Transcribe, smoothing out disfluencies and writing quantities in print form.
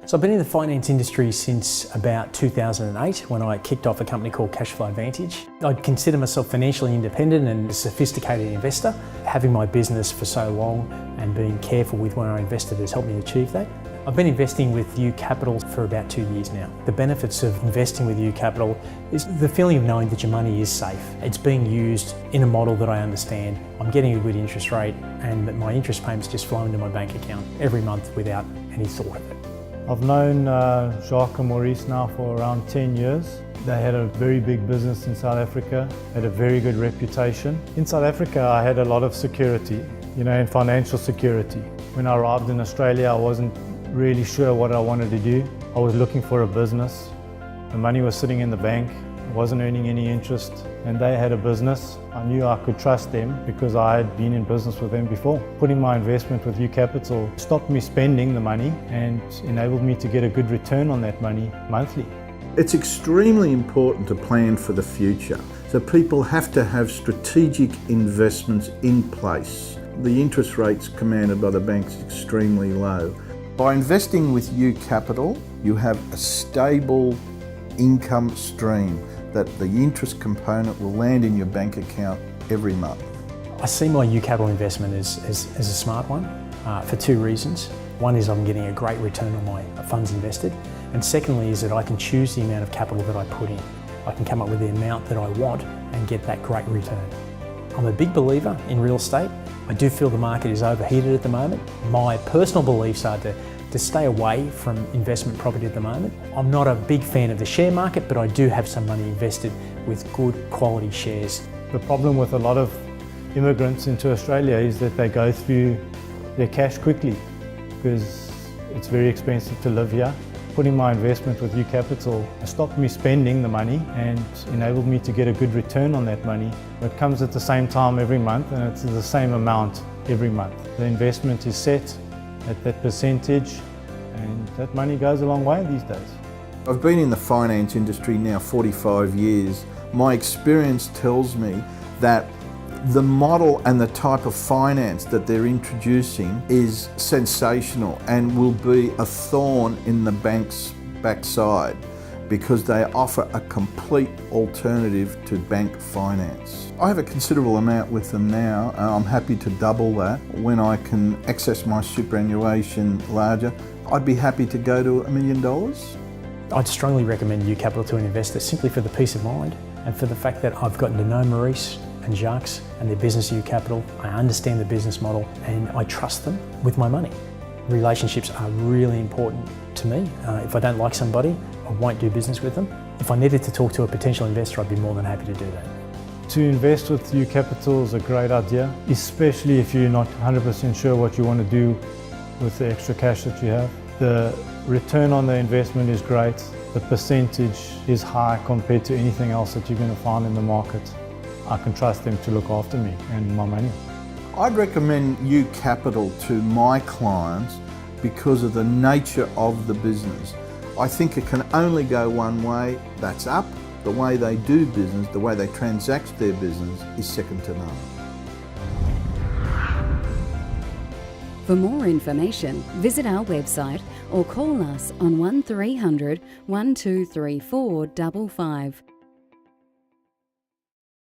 So I've been in the finance industry since about 2008 when I kicked off a company called Cashflow Advantage. I'd consider myself financially independent and a sophisticated investor. Having my business for so long and being careful with where I invested has helped me achieve that. I've been investing with UCapital for about 2 years now. The benefits of investing with UCapital is the feeling of knowing that your money is safe. It's being used in a model that I understand. I'm getting a good interest rate and that my interest payments just flow into my bank account every month without any thought of it. I've known Jacques and Maurice now for around 10 years. They had a very big business in South Africa, had a very good reputation. In South Africa, I had a lot of security, and financial security. When I arrived in Australia, I wasn't really sure what I wanted to do. I was looking for a business. The money was sitting in the bank, wasn't earning any interest, and they had a business. I knew I could trust them because I had been in business with them before. Putting my investment with UCapital stopped me spending the money and enabled me to get a good return on that money monthly. It's extremely important to plan for the future. So people have to have strategic investments in place. The interest rates commanded by the banks is extremely low. By investing with UCapital, you have a stable income stream that the interest component will land in your bank account every month. I see my UCapital investment as a smart one for two reasons. One is I'm getting a great return on my funds invested, and secondly is that I can choose the amount of capital that I put in. I can come up with the amount that I want and get that great return. I'm a big believer in real estate. I do feel the market is overheated at the moment. My personal beliefs are to stay away from investment property at the moment. I'm not a big fan of the share market, but I do have some money invested with good quality shares. The problem with a lot of immigrants into Australia is that they go through their cash quickly because it's very expensive to live here. Putting my investment with UCapital stopped me spending the money and enabled me to get a good return on that money. It comes at the same time every month and it's the same amount every month. The investment is set at that percentage, and that money goes a long way these days. I've been in the finance industry now 45 years. My experience tells me that the model and the type of finance that they're introducing is sensational and will be a thorn in the bank's backside because they offer a complete alternative to bank finance. I have a considerable amount with them now. I'm happy to double that. When I can access my superannuation larger, I'd be happy to go to $1 million. I'd strongly recommend UCapital to an investor simply for the peace of mind and for the fact that I've gotten to know Maurice and Jacques and their business UCapital. I understand the business model and I trust them with my money. Relationships are really important to me. If I don't like somebody, I won't do business with them. If I needed to talk to a potential investor, I'd be more than happy to do that. To invest with UCapital is a great idea, especially if you're not 100% sure what you want to do with the extra cash that you have. The return on the investment is great. The percentage is high compared to anything else that you're going to find in the market. I can trust them to look after me and my money. I'd recommend UCapital to my clients because of the nature of the business. I think it can only go one way, that's up. The way they do business, the way they transact their business is second to none. For more information, visit our website or call us on 1300 1234 55.